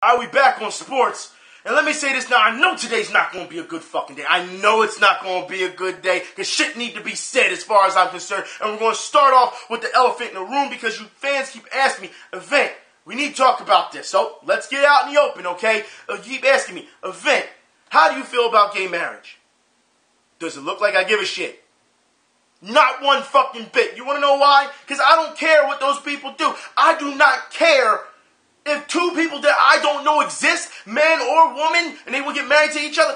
All right, we back on sports. And let me say this now, I know today's not going to be a good fucking day. I know it's not going to be a good day, because shit need to be said as far as I'm concerned. And we're going to start off with the elephant in the room, because you fans keep asking me, Event, we need to talk about this. So, let's get out in the open, okay? You keep asking me, Event, how do you feel about gay marriage? Does it look like I give a shit? Not one fucking bit. You want to know why? Because I don't care what those people do. I do not care if two people that I don't know exist, man or woman, and they will get married to each other.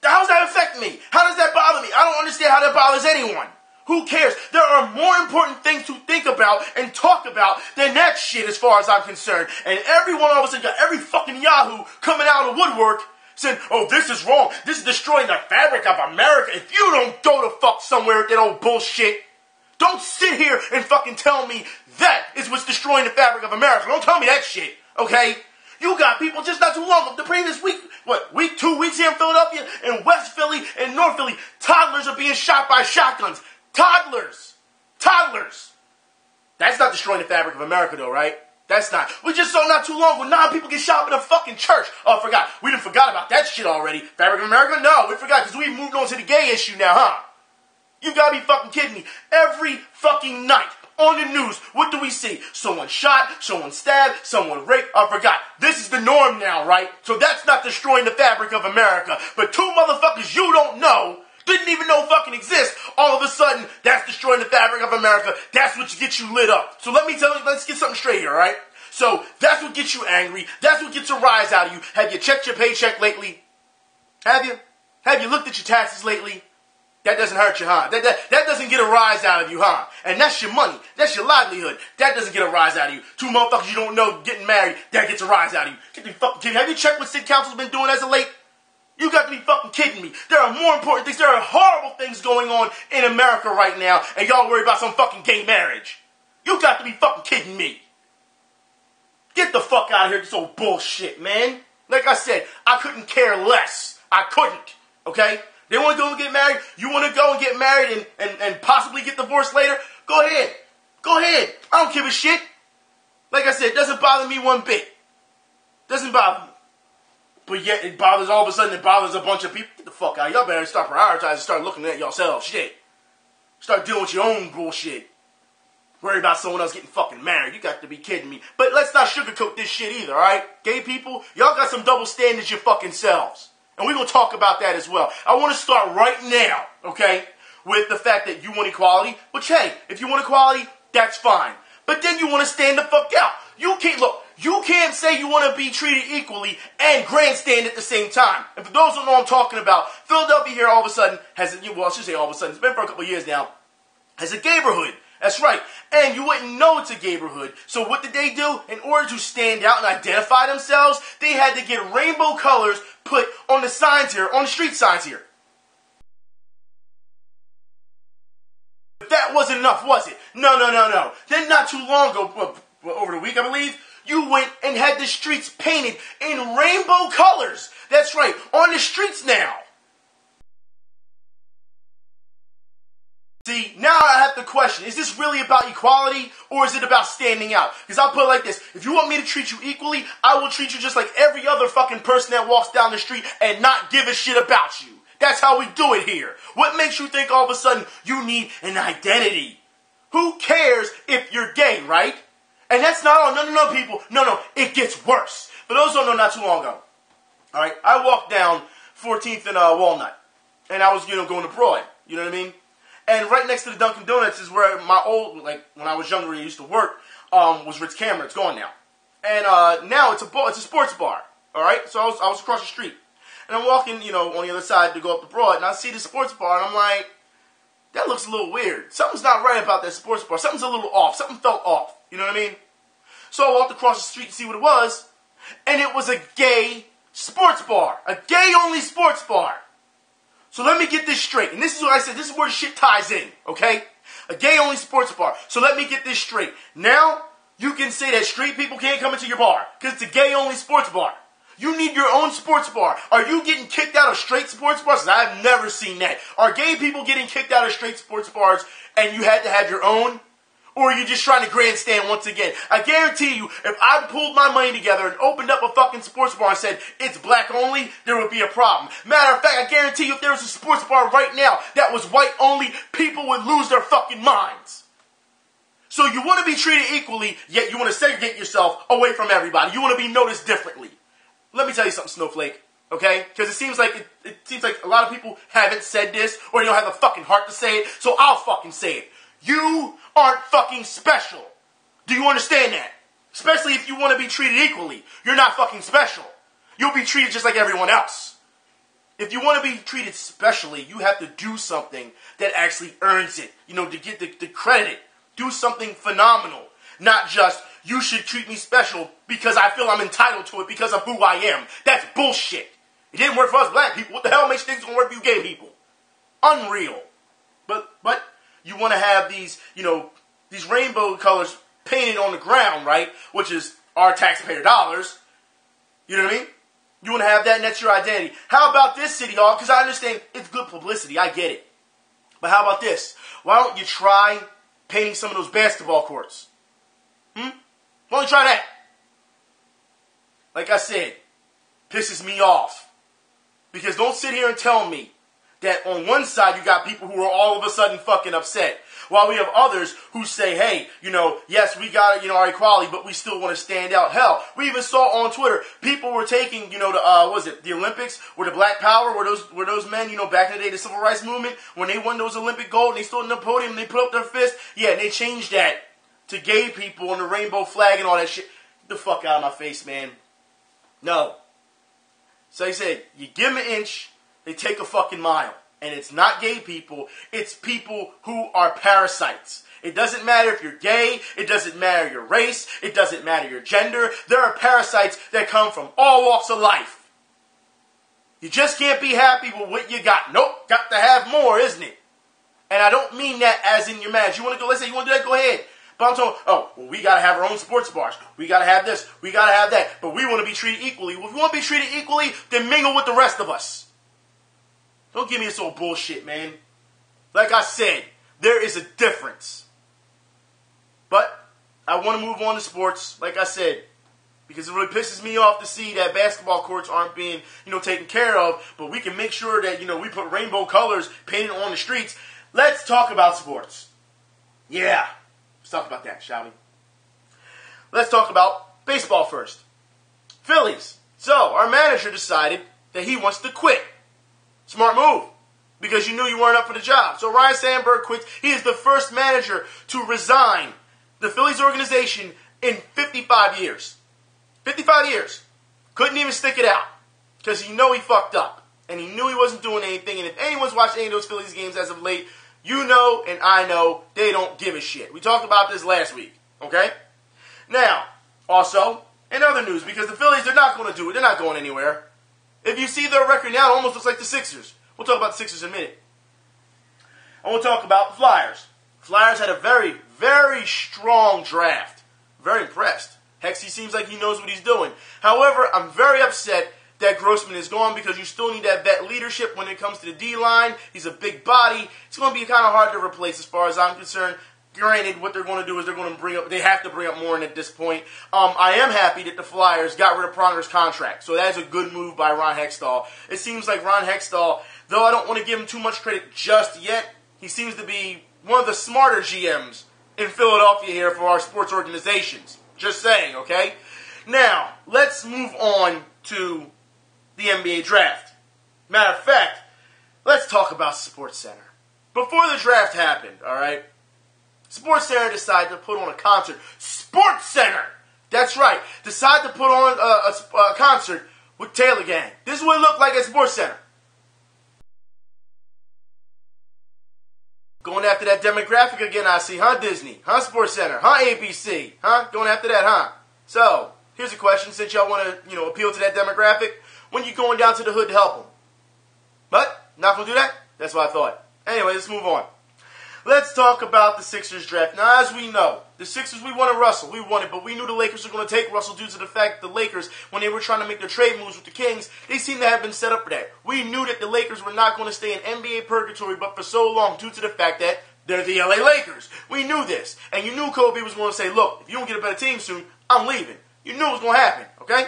How does that affect me? How does that bother me? I don't understand how that bothers anyone. Who cares? There are more important things to think about and talk about than that shit as far as I'm concerned. And everyone all of a sudden got every fucking yahoo coming out of the woodwork saying, oh, this is wrong. This is destroying the fabric of America. If you don't go to fuck somewhere with that old bullshit, don't sit here and fucking tell me that is what's destroying the fabric of America. Don't tell me that shit, okay? You got people just not too long ago, the previous week, 2 weeks here in Philadelphia, in West Philly, and North Philly, toddlers are being shot by shotguns. Toddlers. That's not destroying the fabric of America though, right? That's not. We just saw not too long ago, 9 people get shot in a fucking church. Oh, I forgot. We done forgot about that shit already. Fabric of America? No, we forgot because we moved on to the gay issue now, huh? You gotta be fucking kidding me. Every fucking night on the news, what do we see? Someone shot, someone stabbed, someone raped. I forgot. This is the norm now, right? So that's not destroying the fabric of America. But 2 motherfuckers you don't know, didn't even know fucking exist, all of a sudden, that's destroying the fabric of America. That's what gets you lit up. So let me tell you, let's get something straight here, alright? So that's what gets you angry. That's what gets a rise out of you. Have you checked your paycheck lately? Have you? Have you looked at your taxes lately? That doesn't hurt you, huh? That doesn't get a rise out of you, huh? And that's your money. That's your livelihood. That doesn't get a rise out of you. 2 motherfuckers you don't know getting married, that gets a rise out of you. Get the fucking kidding. Have you checked what city council's been doing as of late? You got to be fucking kidding me. There are more important things. There are horrible things going on in America right now, and y'all worry about some fucking gay marriage. You got to be fucking kidding me. Get the fuck out of here with this old bullshit, man. Like I said, I couldn't care less. I couldn't, okay? They want to go and get married. You want to go and get married and possibly get divorced later? Go ahead. Go ahead. I don't give a shit. Like I said, it doesn't bother me one bit. Doesn't bother me. But yet it bothers, all of a sudden it bothers a bunch of people. Get the fuck out. Y'all better start prioritizing, start looking at yourselves. Shit. Start dealing with your own bullshit. Worry about someone else getting fucking married. You got to be kidding me. But let's not sugarcoat this shit either, alright? Gay people, y'all got some double standards your fucking selves. And we're going to talk about that as well. I want to start right now, okay, with the fact that you want equality. Which, hey, if you want equality, that's fine. But then you want to stand the fuck out. You can't say you want to be treated equally and grandstand at the same time. And for those who don't know what I'm talking about, Philadelphia here all of a sudden has, well, I should say all of a sudden, it's been for a couple of years now, has a gayborhood. That's right. And you wouldn't know it's a gayborhood. So what did they do? In order to stand out and identify themselves, they had to get rainbow colors put on the signs here, on the street signs here. But that wasn't enough, was it? No. Then not too long ago, over the week I believe, you went and had the streets painted in rainbow colors. That's right, on the streets now. See, now I have to question, is this really about equality or is it about standing out? Because I'll put it like this, if you want me to treat you equally, I will treat you just like every other fucking person that walks down the street and not give a shit about you. That's how we do it here. What makes you think all of a sudden you need an identity? Who cares if you're gay, right? And that's not all. No, people. No, it gets worse. For those who don't know, not too long ago, all right, I walked down 14th and Walnut, and I was, going to Broad. You know what I mean? And right next to the Dunkin' Donuts is where my old, like when I was younger and used to work, was Ritz Camera. It's gone now. And now it's a sports bar. All right, so I was across the street, and I'm walking, on the other side to go up to Broad, and I see the sports bar, and I'm like, that looks a little weird. Something's not right about that sports bar. Something's a little off. Something felt off. You know what I mean? So I walked across the street to see what it was, and it was a gay sports bar. A gay-only sports bar. So let me get this straight. And this is what I said. This is where the shit ties in, okay? A gay-only sports bar. So let me get this straight. Now, you can say that straight people can't come into your bar because it's a gay-only sports bar. You need your own sports bar. Are you getting kicked out of straight sports bars? I've never seen that. Are gay people getting kicked out of straight sports bars and you had to have your own? Or are you just trying to grandstand once again? I guarantee you, if I pulled my money together and opened up a fucking sports bar and said, it's black only, there would be a problem. Matter of fact, I guarantee you, if there was a sports bar right now that was white only, people would lose their fucking minds. So you want to be treated equally, yet you want to segregate yourself away from everybody. You want to be noticed differently. Let me tell you something, Snowflake. Okay? Because it seems like a lot of people haven't said this, or they don't have the fucking heart to say it, so I'll fucking say it. You aren't fucking special. Do you understand that? Especially if you want to be treated equally. You're not fucking special. You'll be treated just like everyone else. If you want to be treated specially, you have to do something that actually earns it. You know, to get the credit. Do something phenomenal. Not just, you should treat me special because I feel I'm entitled to it because of who I am. That's bullshit. It didn't work for us black people. What the hell makes you think it's going to work for you gay people? Unreal. But you want to have these, you know, these rainbow colors painted on the ground, right? Which is our taxpayer dollars. You know what I mean? You want to have that, and that's your identity. How about this, City Hall? Because I understand it's good publicity. I get it. But how about this? Why don't you try painting some of those basketball courts? Why don't you try that? Like I said, pisses me off. Because don't sit here and tell me that on one side you got people who are all of a sudden fucking upset, while we have others who say, hey, you know, yes, we got, you know, our equality, but we still want to stand out. Hell, we even saw on Twitter, people were taking, you know, the Olympics, where the Black Power, were those men, you know, back in the day, the Civil Rights Movement, when they won those Olympic gold, and they stood on the podium, and they put up their fist, yeah, and they changed that to gay people and the rainbow flag and all that shit. Get the fuck out of my face, man. No. So he said, you give them an inch, they take a fucking mile. And it's not gay people, it's people who are parasites. It doesn't matter if you're gay, it doesn't matter your race, it doesn't matter your gender. There are parasites that come from all walks of life. You just can't be happy with what you got. Nope, got to have more, isn't it? And I don't mean that as in your marriage. You want to go, let's say you want to do that, go ahead. But I'm talking, oh, well, we got to have our own sports bars. We got to have this, we got to have that. But we want to be treated equally. Well, if you want to be treated equally, then mingle with the rest of us. Don't give me this old bullshit, man. Like I said, there is a difference. But I want to move on to sports, like I said, because it really pisses me off to see that basketball courts aren't being, you know, taken care of, but we can make sure that, you know, we put rainbow colors painted on the streets. Let's talk about sports. Yeah, let's talk about that, shall we? Let's talk about baseball first. Phillies. So, our manager decided that he wants to quit. Smart move, because you knew you weren't up for the job. So Ryan Sandberg quits. He is the first manager to resign the Phillies organization in 55 years. 55 years. Couldn't even stick it out, because he knew he fucked up. And he knew he wasn't doing anything. And if anyone's watched any of those Phillies games as of late, you know and I know they don't give a shit. We talked about this last week, okay? Now, also, in other news, because the Phillies, they're not going to do it. They're not going anywhere. If you see their record now, it almost looks like the Sixers. We'll talk about the Sixers in a minute. I want to talk about the Flyers. Flyers had a very, very strong draft. Very impressed. Hexy seems like he knows what he's doing. However, I'm very upset that Grossman is gone because you still need that vet leadership when it comes to the D-line. He's a big body. It's going to be kind of hard to replace as far as I'm concerned. Granted, what they're going to do is they have to bring up more at this point. I am happy that the Flyers got rid of Pronger's contract. So that is a good move by Ron Hextall. It seems like Ron Hextall, though I don't want to give him too much credit just yet, he seems to be one of the smarter GMs in Philadelphia here for our sports organizations. Just saying, okay? Now, let's move on to the NBA draft. Matter of fact, let's talk about SportsCenter. Before the draft happened, all right, SportsCenter decided to put on a concert. SportsCenter! That's right. Decided to put on a concert with Taylor Gang. This is what it looked like at SportsCenter. Going after that demographic again, I see. Huh, Disney? Huh, SportsCenter? Huh, ABC? Huh? Going after that, huh? So, here's a question. Since y'all want to, appeal to that demographic, when you going down to the hood to help them? But, not going to do that? That's what I thought. Anyway, let's move on. Let's talk about the Sixers draft. Now, as we know, the Sixers, we wanted Russell. We wanted, but we knew the Lakers were going to take Russell due to the fact that the Lakers, when they were trying to make their trade moves with the Kings, they seemed to have been set up for that. We knew that the Lakers were not going to stay in NBA purgatory, but for so long, due to the fact that They're the LA Lakers. We knew this. And you knew Kobe was going to say, look, if you don't get a better team soon, I'm leaving. You knew it was going to happen, okay?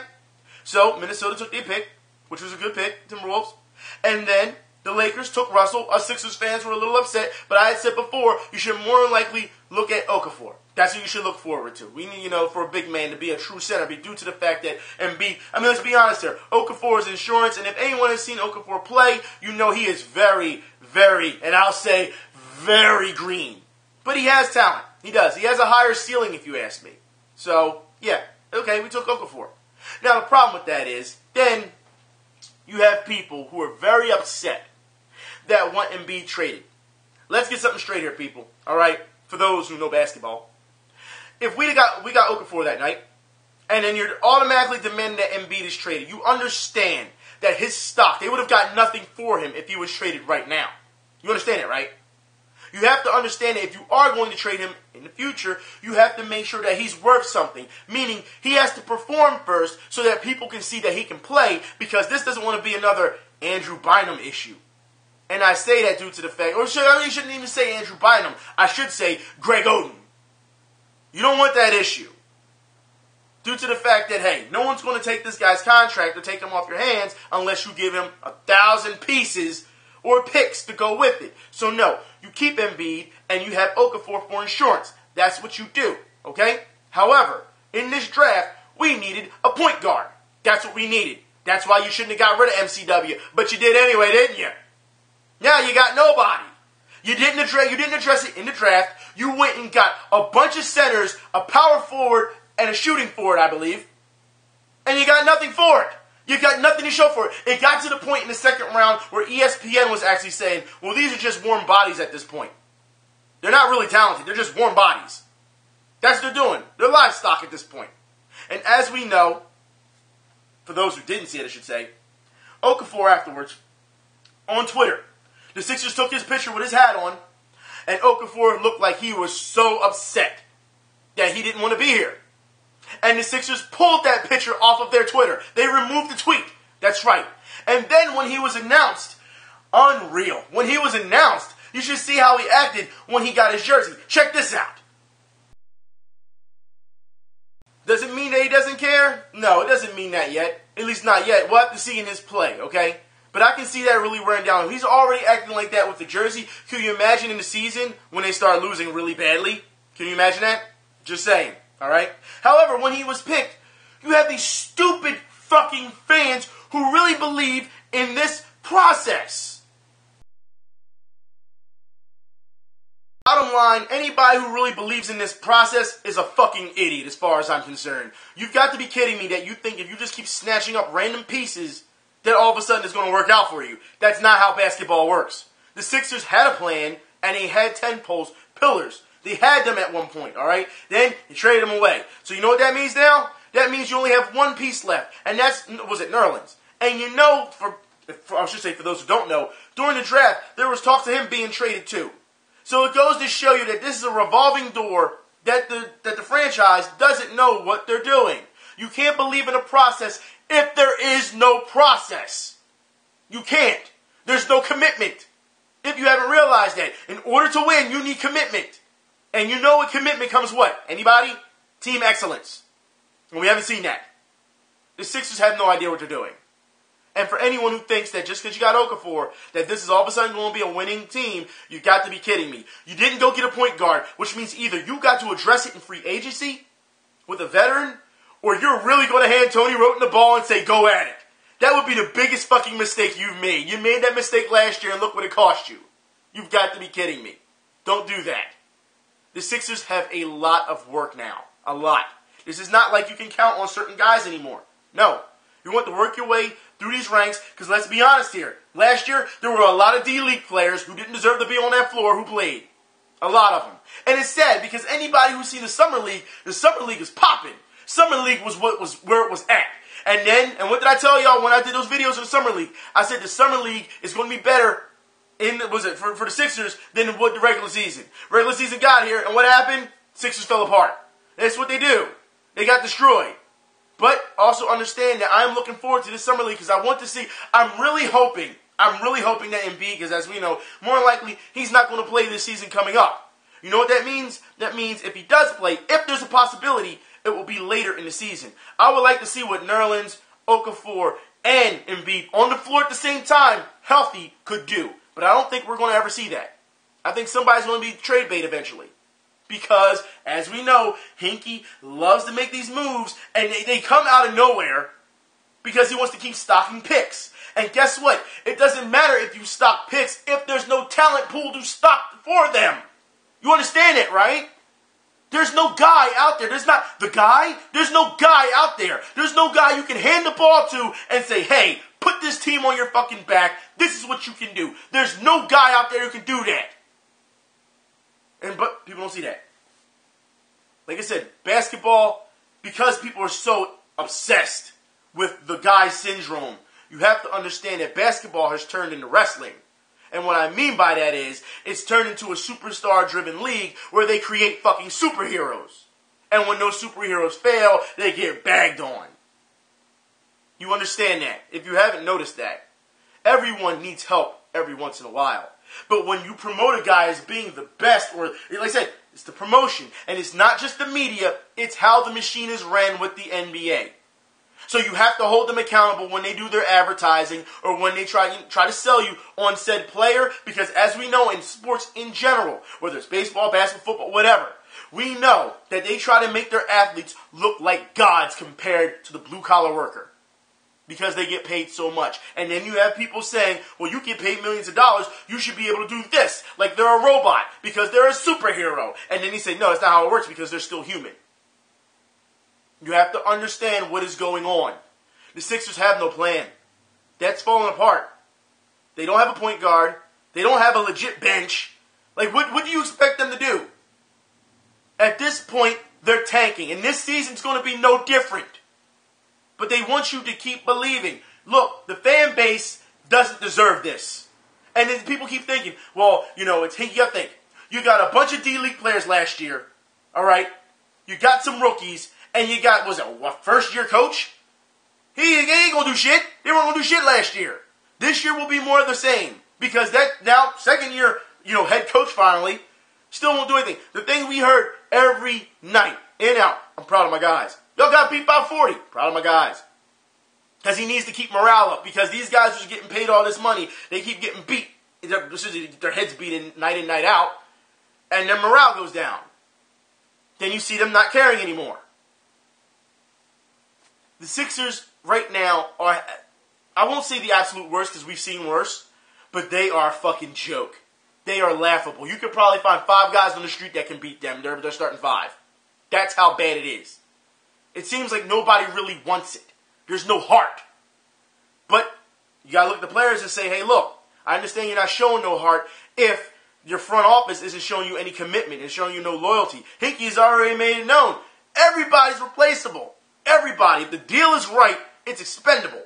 So Minnesota took their pick, which was a good pick, Timberwolves. And then the Lakers took Russell. Us Sixers fans were a little upset, but I had said before, you should more than likely look at Okafor. That's what you should look forward to. We need, for a big man to be a true center, be due to the fact that let's be honest here. Okafor is insurance, and if anyone has seen Okafor play, you know he is very, very, and I'll say very green. But he has talent. He does. He has a higher ceiling, if you ask me. So, yeah. Okay, we took Okafor. Now, the problem with that is, then you have people who are very upset that want Embiid traded. Let's get something straight here, people. All right? For those who know basketball. If we got Okafor that night, and then you're automatically demanding that Embiid is traded, you understand that his stock, they would have got nothing for him if he was traded right now. You understand it, right? You have to understand that if you are going to trade him in the future, you have to make sure that he's worth something. Meaning, he has to perform first so that people can see that he can play, because this doesn't want to be another Andrew Bynum issue. And I say that due to the fact, I shouldn't even say Andrew Bynum. I should say Greg Oden. You don't want that issue. Due to the fact that, hey, no one's going to take this guy's contract or take him off your hands unless you give him 1,000 pieces or picks to go with it. So no, you keep Embiid and you have Okafor for insurance. That's what you do, okay? However, in this draft, we needed a point guard. That's what we needed. That's why you shouldn't have got rid of MCW, but you did anyway, didn't you? Now you got nobody. You didn't address it in the draft. You went and got a bunch of centers, a power forward, and a shooting forward, I believe. And you got nothing for it. You got nothing to show for it. It got to the point in the second round where ESPN was actually saying, well, these are just warm bodies at this point. They're not really talented. They're just warm bodies. That's what they're doing. They're livestock at this point. And as we know, for those who didn't see it, I should say, Okafor afterwards, on Twitter, the Sixers took his picture with his hat on, and Okafor looked like he was so upset that he didn't want to be here. And the Sixers pulled that picture off of their Twitter. They removed the tweet. That's right. And then when he was announced, unreal. When he was announced, you should see how he acted when he got his jersey. Check this out. Does it mean that he doesn't care? No, it doesn't mean that yet. At least not yet. We'll have to see in his play, okay? But I can see that really wearing down. He's already acting like that with the jersey. Can you imagine in the season when they start losing really badly? Can you imagine that? Just saying, all right? However, when he was picked, you have these stupid fucking fans who really believe in this process. Bottom line, anybody who really believes in this process is a fucking idiot as far as I'm concerned. You've got to be kidding me that you think if you just keep snatching up random pieces that all of a sudden it's going to work out for you. That's not how basketball works. The Sixers had a plan, and they had 10 post pillars. They had them at one point, all right? Then you traded them away. So you know what that means now? That means you only have one piece left, and that's, was it Nerlens? And you know, I should say for those who don't know, during the draft, there was talks of him being traded too. So it goes to show you that this is a revolving door that the franchise doesn't know what they're doing. You can't believe in a process if there is no process. You can't. There's no commitment. If you haven't realized that, in order to win, you need commitment. And you know what commitment comes what? Anybody? Team excellence. And we haven't seen that. The Sixers have no idea what they're doing. And for anyone who thinks that just because you got Okafor, that this is all of a sudden going to be a winning team, you got to be kidding me. You didn't go get a point guard, which means either you got to address it in free agency with a veteran, or you're really going to hand Tony Roten the ball and say, go at it. That would be the biggest fucking mistake you've made. You made that mistake last year and look what it cost you. You've got to be kidding me. Don't do that. The Sixers have a lot of work now. A lot. This is not like you can count on certain guys anymore. No. You want to work your way through these ranks, because let's be honest here. Last year, there were a lot of D-League players who didn't deserve to be on that floor who played. A lot of them. And it's sad, because anybody who's seen the Summer League is popping. Summer League was where it was at. And what did I tell y'all when I did those videos in the Summer League? I said the Summer League is going to be better for the Sixers than what the regular season. Regular season got here, and what happened? Sixers fell apart. That's what they do. They got destroyed. But also understand that I'm looking forward to this Summer League because I want to see, I'm really hoping I'm really hoping that Embiid, because as we know, more likely he's not going to play this season coming up. You know what that means? That means if he does play, if there's a possibility, it will be later in the season. I would like to see what Nerlens, Okafor, and Embiid on the floor at the same time, healthy, could do. But I don't think we're going to ever see that. I think somebody's going to be trade bait eventually. Because, as we know, Hinkie loves to make these moves, and they come out of nowhere because he wants to keep stocking picks. And guess what? It doesn't matter if you stock picks if there's no talent pool to stock for them. You understand it, right? There's no guy out there. There's not the guy. There's no guy out there. There's no guy you can hand the ball to and say, hey, put this team on your fucking back. This is what you can do. There's no guy out there who can do that. But people don't see that. Like I said, basketball, because people are so obsessed with the guy syndrome, you have to understand that basketball has turned into wrestling. And what I mean by that is, it's turned into a superstar-driven league where they create fucking superheroes. And when those superheroes fail, they get bagged on. You understand that? If you haven't noticed that. Everyone needs help every once in a while. But when you promote a guy as being the best, or like I said, it's the promotion. And it's not just the media, it's how the machine is ran with the NBA. So you have to hold them accountable when they do their advertising or when they try to sell you on said player. Because as we know in sports in general, whether it's baseball, basketball, football, whatever, we know that they try to make their athletes look like gods compared to the blue-collar worker. Because they get paid so much. And then you have people saying, well, you get paid millions of dollars, you should be able to do this. Like they're a robot because they're a superhero. And then you say, no, that's not how it works because they're still human. You have to understand what is going on. The Sixers have no plan. That's falling apart. They don't have a point guard. They don't have a legit bench. Like, what do you expect them to do? At this point, they're tanking. And this season's going to be no different. But they want you to keep believing. Look, the fan base doesn't deserve this. And then people keep thinking, well, you know, it's Hinkie. You got to think. You got a bunch of D-League players last year. All right? You got some rookies. And you got, was it a first-year coach? He ain't going to do shit. They weren't going to do shit last year. This year will be more of the same. Because that now, second-year, head coach finally, still won't do anything. The thing we heard every night, in and out, I'm proud of my guys. Y'all got beat by 40. Proud of my guys. Because he needs to keep morale up. Because these guys who's getting paid all this money, they keep getting beat. Their heads beat night in, night out. And their morale goes down. Then you see them not caring anymore. The Sixers right now are, I won't say the absolute worst because we've seen worse, but they are a fucking joke. They are laughable. You could probably find 5 guys on the street that can beat them. They're starting 5. That's how bad it is. It seems like nobody really wants it. There's no heart. But you got to look at the players and say, hey, look, I understand you're not showing no heart if your front office isn't showing you any commitment and showing you no loyalty. Hinkie's already made it known. Everybody's replaceable. Everybody. If the deal is right, it's expendable.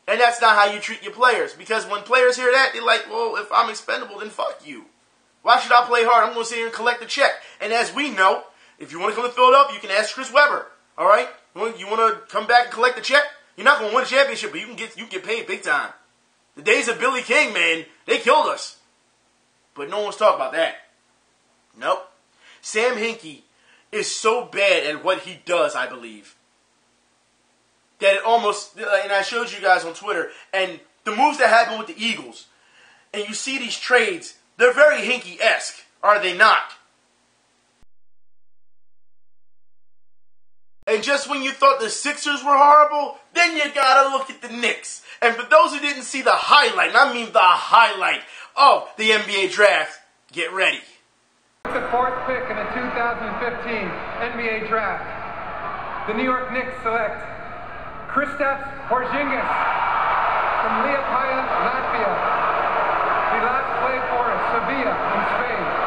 And that's not how you treat your players. Because when players hear that, they're like, well, if I'm expendable, then fuck you. Why should I play hard? I'm going to sit here and collect a check. And as we know, if you want to come to Philadelphia, you can ask Chris Webber. All right? You want to come back and collect a check? You're not going to win a championship, but you get paid big time. The days of Billy King, man, they killed us. But no one's talking about that. Nope. Sam Hinkie is so bad at what he does, I believe, that it almost, and I showed you guys on Twitter, and the moves that happen with the Eagles, and you see these trades, they're very Hinkie-esque, are they not? And just when you thought the Sixers were horrible, then you gotta look at the Knicks. And for those who didn't see the highlight, and I mean the highlight of the NBA draft, get ready. The 4th pick in the 2015 NBA draft, the New York Knicks select Kristaps Porzingis from Liepaja, Latvia. He last played for Sevilla in Spain.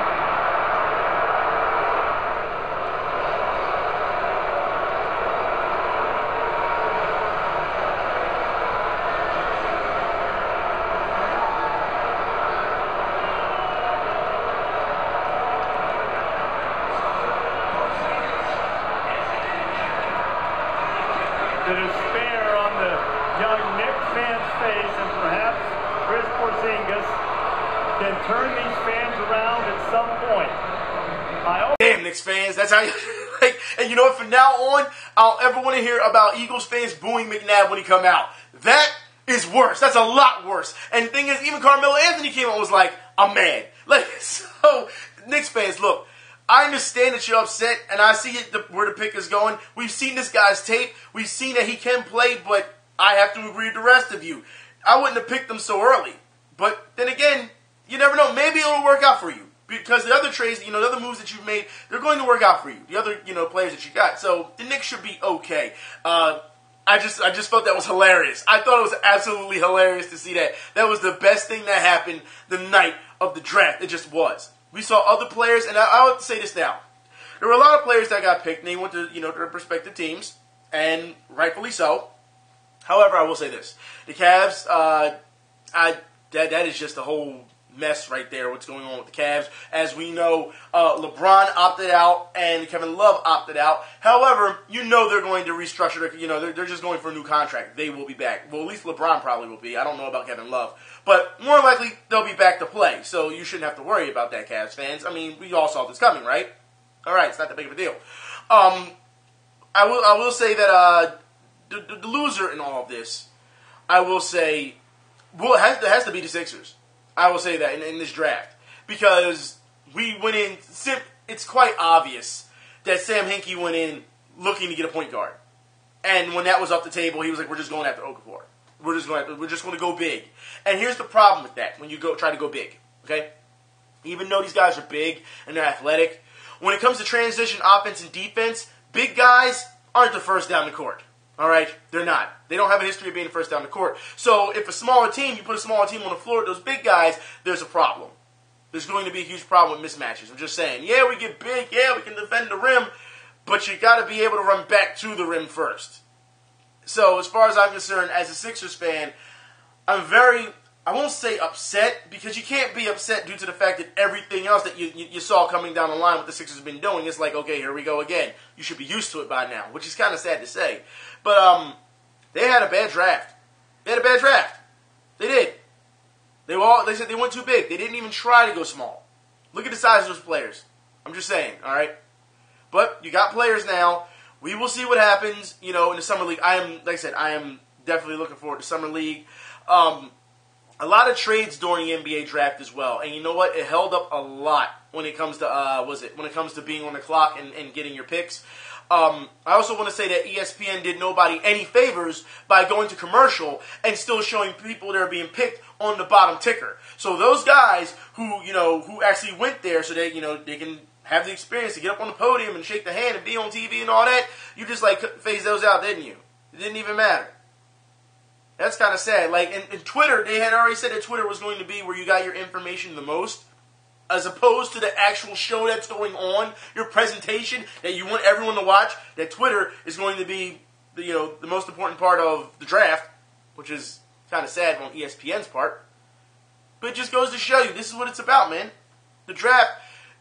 The despair on the young Knicks fan's face, and perhaps Knicks fans. That's how you like. And you know what? From now on, I don't ever want to hear about Eagles fans booing McNabb when he come out. That is worse. That's a lot worse. And the thing is, even Carmelo Anthony came out and was like, I'm mad. Like, so, Knicks fans, look, I understand that you're upset, and I see where the pick is going. We've seen this guy's tape. We've seen that he can play, but I have to agree with the rest of you. I wouldn't have picked him so early. But then again, you never know. Maybe it'll work out for you. Because the other trades, the other moves that you've made, they're going to work out for you. The other, players that you got. So, the Knicks should be okay. I just felt that was hilarious. I thought it was absolutely hilarious to see that. That was the best thing that happened the night of the draft. It just was. We saw other players, and I have to say this now. There were a lot of players that got picked, and they went to, their respective teams, and rightfully so. However, I will say this. The Cavs, that is just a whole mess right there, what's going on with the Cavs. As we know, LeBron opted out and Kevin Love opted out. However, they're going to restructure their, they're just going for a new contract. They will be back. Well, at least LeBron probably will be. I don't know about Kevin Love. But more likely, they'll be back to play. So you shouldn't have to worry about that, Cavs fans. I mean, we all saw this coming, right? All right, it's not that big of a deal. I will say that the loser in all of this, I will say, it has to be the Sixers. I will say that in this draft. Because we went in, it's quite obvious that Sam Hinkie went in looking to get a point guard. And when that was off the table, he was like, we're just going after Okafor. We're just going to go big. And here's the problem with that when you try to go big. Okay? Even though these guys are big and they're athletic, when it comes to transition offense and defense, big guys aren't the first down the court. All right? They're not. They don't have a history of being the first down the court. So if a smaller team, you put a smaller team on the floor, those big guys, there's a problem. There's going to be a huge problem with mismatches. I'm just saying, yeah, we get big, yeah, we can defend the rim, but you got to be able to run back to the rim first. So as far as I'm concerned, as a Sixers fan, I'm I won't say upset, because you can't be upset due to the fact that everything else that you saw coming down the line what the Sixers have been doing, it's like, okay, here we go again. You should be used to it by now, which is kind of sad to say. But they had a bad draft. They did. They said they went too big. They didn't even try to go small. Look at the size of those players. I'm just saying, all right? But you got players now. We will see what happens, in the Summer League. I am definitely looking forward to Summer League. A lot of trades during the NBA draft as well. And you know what? It held up a lot when it comes to being on the clock and getting your picks. I also want to say that ESPN did nobody any favors by going to commercial and still showing people that are being picked on the bottom ticker. So those guys who actually went there so they can have the experience to get up on the podium and shake the hand and be on TV and all that, you just phase those out, didn't you? It didn't even matter. That's kind of sad. In Twitter, they had already said that Twitter was going to be where you got your information the most, as opposed to the actual show that's going on, your presentation that you want everyone to watch. That Twitter is going to be the most important part of the draft, which is kind of sad on ESPN's part. But it just goes to show you, this is what it's about, man. The draft,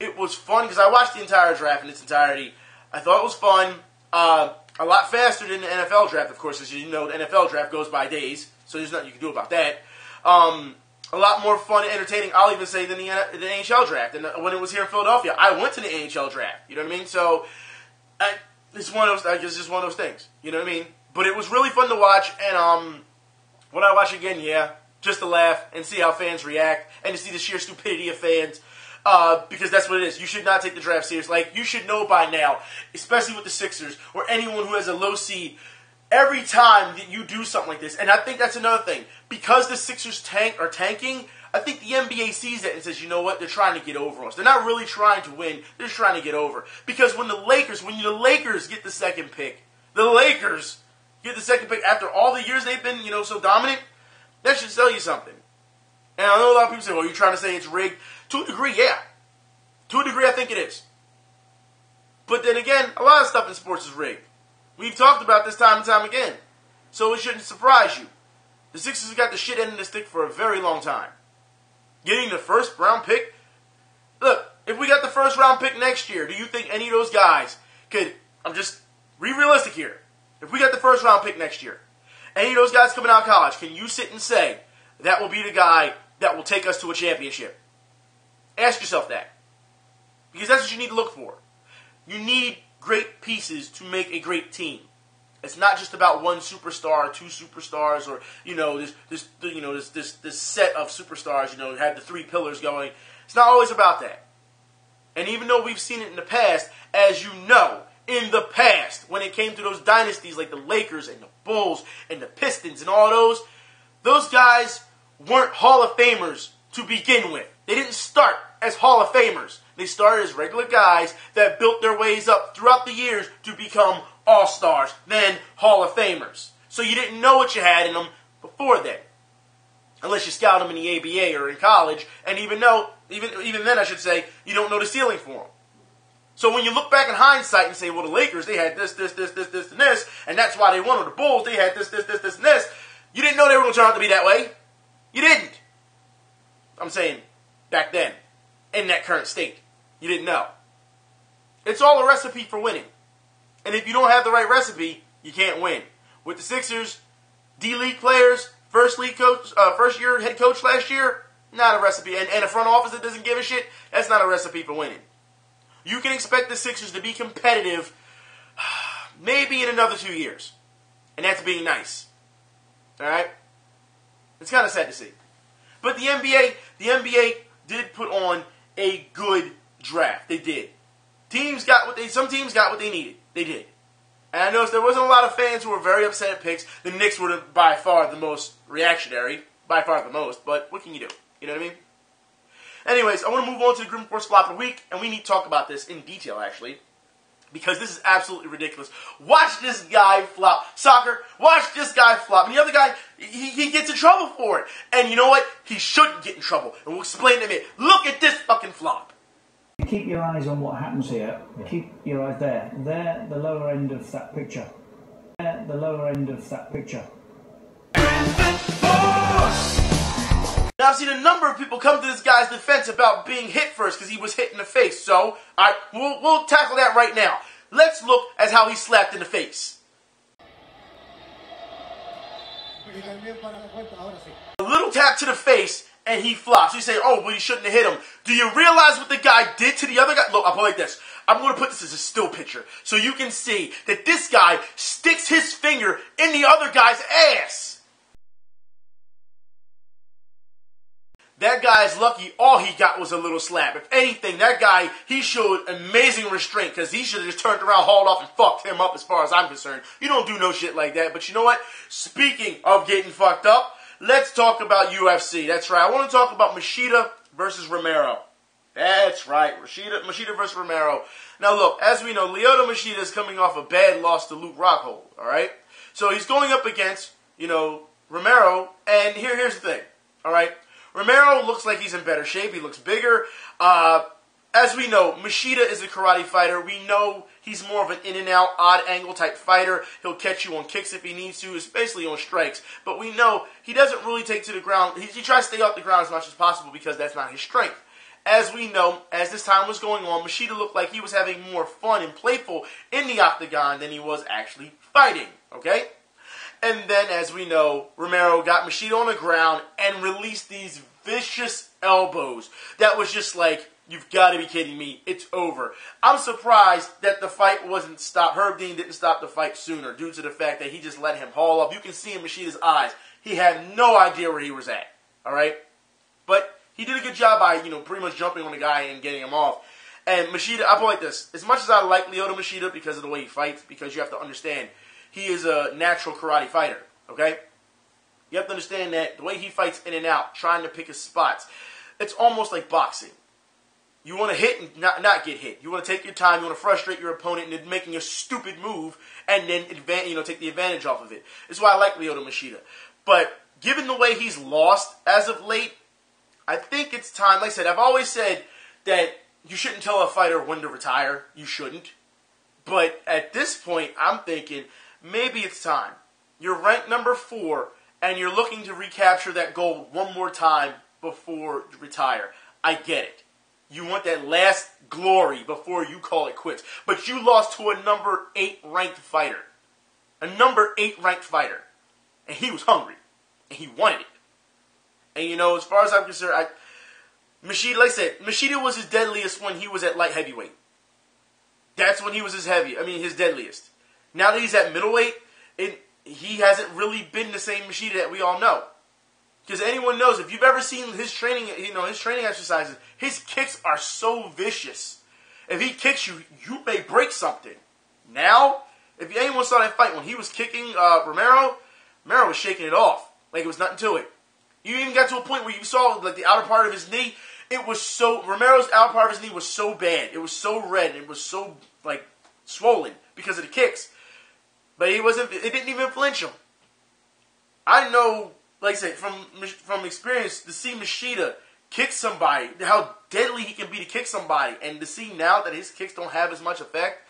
it was fun because I watched the entire draft in its entirety. I thought it was fun. A lot faster than the NFL draft, of course, as you know, the NFL draft goes by days, so there's nothing you can do about that. A lot more fun and entertaining, I'll even say, than the NHL draft. And when it was here in Philadelphia, I went to the NHL draft. You know what I mean? So, it's one of those, I guess, just one of those things. You know what I mean? But it was really fun to watch, and when I watch again, yeah, just to laugh and see how fans react, and to see the sheer stupidity of fans. Because that's what it is. You should not take the draft serious. You should know by now, especially with the Sixers, or anyone who has a low seed, every time that you do something like this, and I think that's another thing, because the Sixers are tanking, I think the NBA sees that and says, you know what, they're trying to get over us. They're not really trying to win, they're just trying to get over. Because when the Lakers get the second pick, after all the years they've been, so dominant, that should tell you something. And I know a lot of people say, well, you're trying to say it's rigged. To a degree, yeah. To a degree, I think it is. But then again, a lot of stuff in sports is rigged. We've talked about this time and time again. So it shouldn't surprise you. The Sixers have got the shit end of the stick for a very long time. Getting the first round pick? Look, if we got the first round pick next year, do you think any of those guys could, I'm just, be realistic here. If we got the first round pick next year, any of those guys coming out of college, can you sit and say, that will be the guy that will take us to a championship? Ask yourself that. Because that's what you need to look for. You need great pieces to make a great team. It's not just about one superstar, two superstars, or this set of superstars. Have the three pillars going. It's not always about that. And even though we've seen it in the past, as you know, in the past, when it came to those dynasties like the Lakers and the Bulls and the Pistons and all those guys weren't Hall of Famers to begin with. They didn't start as Hall of Famers. They started as regular guys that built their ways up throughout the years to become All-Stars, then Hall of Famers. So you didn't know what you had in them before then. Unless you scout them in the ABA or in college, and even then I should say, you don't know the ceiling for them. So when you look back in hindsight and say, well, the Lakers, they had this, and this, and that's why they won, or the Bulls, they had this, and this, you didn't know they were going to turn out to be that way. You didn't. I'm saying back then, in that current state. You didn't know. It's all a recipe for winning. And if you don't have the right recipe, you can't win. With the Sixers, D-League players, first year head coach last year, not a recipe. And a front office that doesn't give a shit, that's not a recipe for winning. You can expect the Sixers to be competitive maybe in another 2 years. And that's being nice. Alright? It's kind of sad to see. But the NBA did put on a good draft. They did. Some teams got what they needed. They did. And I noticed there wasn't a lot of fans who were very upset at picks. The Knicks were by far the most reactionary. By far the most. But what can you do? You know what I mean? Anyways, I want to move on to the Grim Force Flop of the Week. And we need to talk about this in detail, actually. Because this is absolutely ridiculous. Watch this guy flop. Soccer, watch this guy flop. And the other guy, he gets in trouble for it. And you know what? He shouldn't get in trouble. And we'll explain in a minute. Look at this fucking flop. Keep your eyes on what happens here. Keep your eyes there. There, the lower end of that picture. There, the lower end of that picture. Now, I've seen a number of people come to this guy's defense about being hit first because he was hit in the face. So, we'll tackle that right now. Let's look at how he slapped in the face. A little tap to the face, and he flops. So you say, oh, well, you shouldn't have hit him. Do you realize what the guy did to the other guy? Look, I'll put it like this. I'm going to put this as a still picture so you can see that this guy sticks his finger in the other guy's ass. That guy's lucky all he got was a little slap. If anything, that guy, he showed amazing restraint because he should have just turned around, hauled off, and fucked him up as far as I'm concerned. You don't do no shit like that. But you know what? Speaking of getting fucked up, let's talk about UFC. That's right. I want to talk about Machida versus Romero. That's right. Machida versus Romero. Now look, as we know, Lyoto Machida is coming off a bad loss to Luke Rockhold. Alright? So he's going up against, Romero. And here's the thing. Alright? Romero looks like he's in better shape. He looks bigger. As we know, Machida is a karate fighter. We know he's more of an in-and-out, odd-angle type fighter. He'll catch you on kicks if he needs to, especially on strikes. But we know he doesn't really take to the ground. He tries to stay off the ground as much as possible because that's not his strength. As we know, as this time was going on, Machida looked like he was having more fun and playful in the octagon than he was actually fighting. Okay? And then, as we know, Romero got Machida on the ground and released these vicious elbows. That was just like, you've got to be kidding me. It's over. I'm surprised that the fight wasn't stopped. Herb Dean didn't stop the fight sooner due to the fact that he just let him haul up. You can see in Machida's eyes. He had no idea where he was at. All right? But he did a good job by, pretty much jumping on the guy and getting him off. And Machida, I put it like this. As much as I like Lyoto Machida because of the way he fights, because you have to understand, he is a natural karate fighter, okay? You have to understand that the way he fights in and out, trying to pick his spots, it's almost like boxing. You want to hit and not get hit. You want to take your time. You want to frustrate your opponent into making a stupid move and then take the advantage off of it. That's why I like Lyoto Machida. But given the way he's lost as of late, I think it's time. Like I said, I've always said that you shouldn't tell a fighter when to retire. You shouldn't. But at this point, I'm thinking maybe it's time. You're ranked number 4, and you're looking to recapture that gold one more time before you retire. I get it. You want that last glory before you call it quits. But you lost to a number 8 ranked fighter. A number 8 ranked fighter. And he was hungry. And he wanted it. And as far as I'm concerned, Machida, like I said, Machida was his deadliest when he was at light heavyweight. That's when he was his deadliest. Now that he's at middleweight, he hasn't really been the same Machida that we all know. Because anyone knows, if you've ever seen his training, his training exercises, his kicks are so vicious. If he kicks you, you may break something. Now, if anyone saw that fight when he was kicking Romero was shaking it off like it was nothing to it. You even got to a point where you saw like the outer part of his knee. Romero's outer part of his knee was so bad. It was so red. And it was so like swollen because of the kicks. But it didn't even flinch him. I know, like I said, from experience, to see Machida kick somebody, how deadly he can be to kick somebody, and to see now that his kicks don't have as much effect,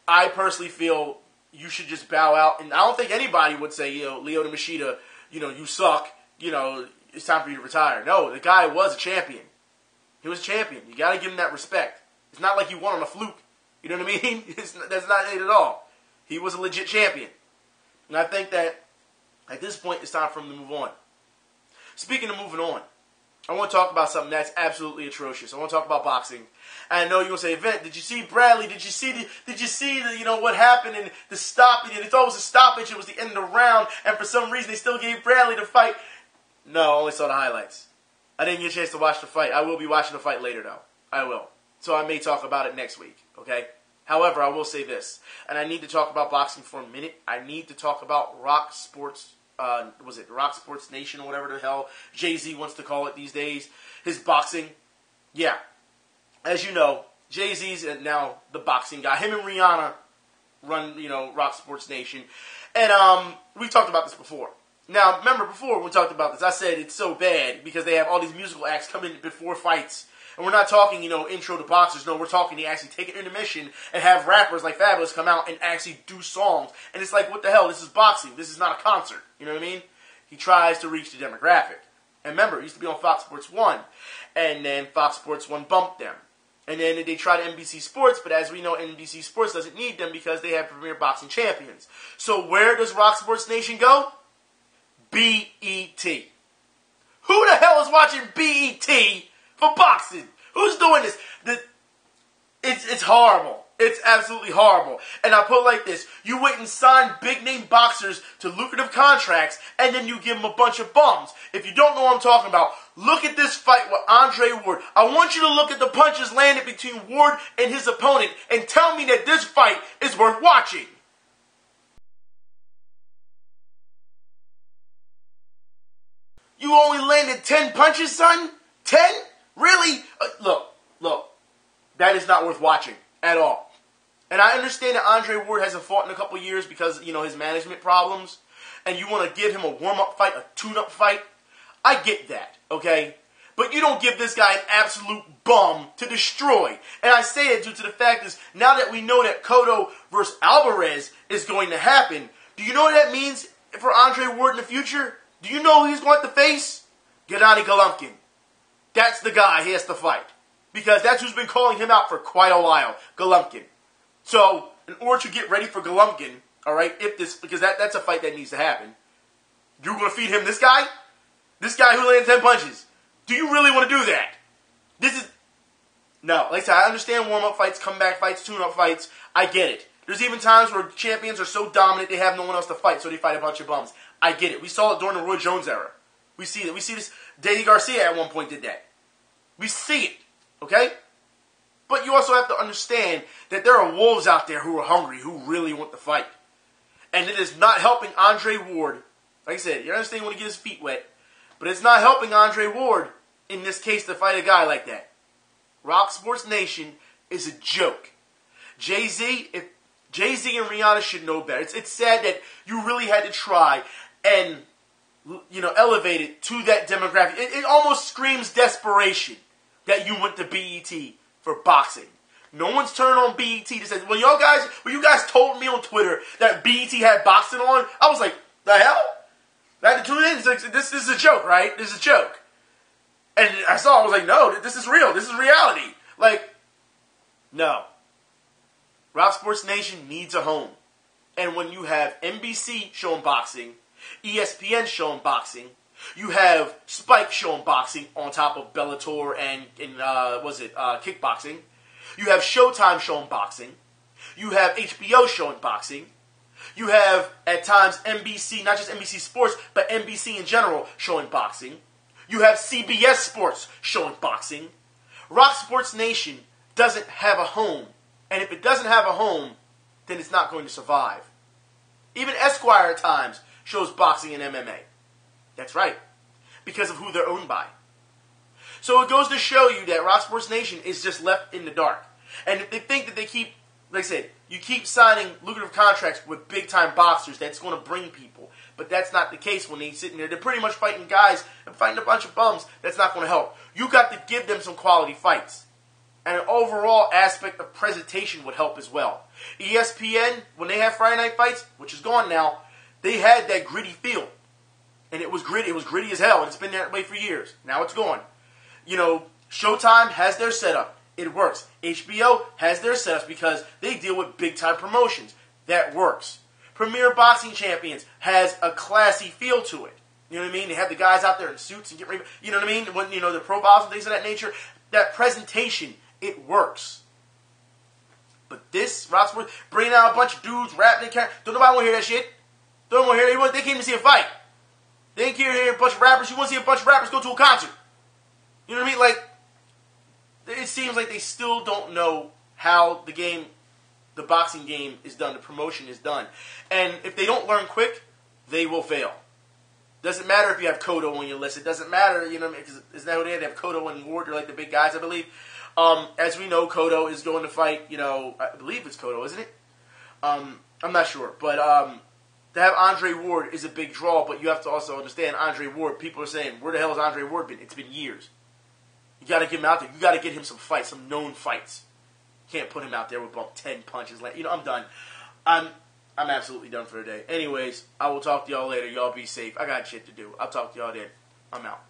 I personally feel you should just bow out. And I don't think anybody would say, Lyoto Machida, you suck, it's time for you to retire. No, the guy was a champion. He was a champion. You got to give him that respect. It's not like he won on a fluke. You know what I mean? That's not it at all. He was a legit champion. And I think that at this point, it's time for him to move on. Speaking of moving on, I want to talk about something that's absolutely atrocious. I want to talk about boxing. And I know you're going to say, Event, did you see Bradley? Did you see what happened and the stoppage? And they thought it was a stoppage. It was the end of the round. And for some reason, they still gave Bradley the fight. No, I only saw the highlights. I didn't get a chance to watch the fight. I will be watching the fight later, though. I will. So I may talk about it next week, okay? However, I will say this, and I need to talk about boxing for a minute. I need to talk about Rock Sports, Rock Sports Nation or whatever the hell Jay-Z wants to call it these days. His boxing. Yeah. As you know, Jay-Z's now the boxing guy. Him and Rihanna run, Rock Sports Nation. And we've talked about this before. Now, remember before when we talked about this, I said it's so bad because they have all these musical acts come in before fights. And we're not talking, intro to boxers. No, we're talking they actually take an intermission and have rappers like Fabulous come out and actually do songs. And it's like, what the hell? This is boxing. This is not a concert. You know what I mean? He tries to reach the demographic. And remember, it used to be on Fox Sports 1. And then Fox Sports 1 bumped them. And then they tried NBC Sports, but as we know, NBC Sports doesn't need them because they have premier boxing champions. So where does Rock Sports Nation go? BET. Who the hell is watching BET for boxing? Who's doing this? It's horrible. It's absolutely horrible. And I put it like this. You went and signed big-name boxers to lucrative contracts, and then you give them a bunch of bums. If you don't know what I'm talking about, look at this fight with Andre Ward. I want you to look at the punches landed between Ward and his opponent and tell me that this fight is worth watching. You only landed 10 punches, son? 10? Really? Look. That is not worth watching at all. And I understand that Andre Ward hasn't fought in a couple years because, his management problems. And you want to give him a warm-up fight, a tune-up fight. I get that, okay? But you don't give this guy an absolute bum to destroy. And I say it due to the fact is, now that we know that Cotto versus Alvarez is going to happen, do you know what that means for Andre Ward in the future? Do you know who he's going to face? Gennady Golovkin. That's the guy he has to fight. Because that's who's been calling him out for quite a while. Golovkin. So, in order to get ready for Golovkin, alright, because that's a fight that needs to happen, you're going to feed him this guy? This guy who landed 10 punches. Do you really want to do that? No. Like I said, I understand warm-up fights, comeback fights, tune-up fights. I get it. There's even times where champions are so dominant they have no one else to fight, so they fight a bunch of bums. I get it. We saw it during the Roy Jones era. We see it. We see this. Danny Garcia at one point did that. We see it. Okay? But you also have to understand that there are wolves out there who are hungry, who really want to fight. And it is not helping Andre Ward. Like I said, you understand when he gets his feet wet. But it's not helping Andre Ward, in this case, to fight a guy like that. Rock Sports Nation is a joke. Jay-Z and Rihanna should know better. It's sad that you really had to try and, elevate it to that demographic. It almost screams desperation that you went to BET for boxing. No one's turned on BET to say, when you guys told me on Twitter that BET had boxing on, I was like, the hell? I had to tune in. This is a joke, right? This is a joke. And I was like, no, this is real. This is reality. No. Rock Sports Nation needs a home. And when you have NBC showing boxing, ESPN showing boxing, you have Spike showing boxing on top of Bellator and kickboxing. You have Showtime showing boxing. You have HBO showing boxing. You have, at times, NBC, not just NBC Sports, but NBC in general showing boxing. You have CBS Sports showing boxing. Rock Sports Nation doesn't have a home. And if it doesn't have a home, then it's not going to survive. Even Esquire at times shows boxing and MMA. That's right. Because of who they're owned by. So it goes to show you that Rock Sports Nation is just left in the dark. And if they think that they keep, like I said, you keep signing lucrative contracts with big-time boxers, that's going to bring people. But that's not the case when they're sitting there. They're pretty much fighting guys and fighting a bunch of bums. That's not going to help. You got to give them some quality fights. And an overall aspect of presentation would help as well. ESPN, when they have Friday night fights, which is gone now, they had that gritty feel. And it was gritty. It was gritty as hell. And it's been that way for years. Now it's gone. You know, Showtime has their setup. It works. HBO has their setups because they deal with big-time promotions. That works. Premier Boxing Champions has a classy feel to it. You know what I mean? They have the guys out there in suits and get ready. You know what I mean? When, you know, the profiles and things of that nature. That presentation, it works. But this, Rock Sports, bringing out a bunch of dudes rapping and carrying. Don't nobody want to hear that shit. Don't want to hear it. They can't even see a fight. They ain't care to hear a bunch of rappers. You want to see a bunch of rappers go to a concert. You know what I mean? Like, it seems like they still don't know how the game, the boxing game is done, the promotion is done. And if they don't learn quick, they will fail. Doesn't matter if you have Cotto on your list. It doesn't matter, you know, because isn't that who they have? They have Cotto and Ward. They're like the big guys, I believe. As we know, Cotto is going to fight, you know, I believe it's Cotto, isn't it? I'm not sure. But to have Andre Ward is a big draw, but you have to also understand Andre Ward. People are saying, where the hell has Andre Ward been? It's been years. You got to get him out there. You got to get him some fights, some known fights. You can't put him out there with about 10 punches. You know, I'm done. I'm absolutely done for the day. Anyways, I will talk to y'all later. Y'all be safe. I got shit to do. I'll talk to y'all then. I'm out.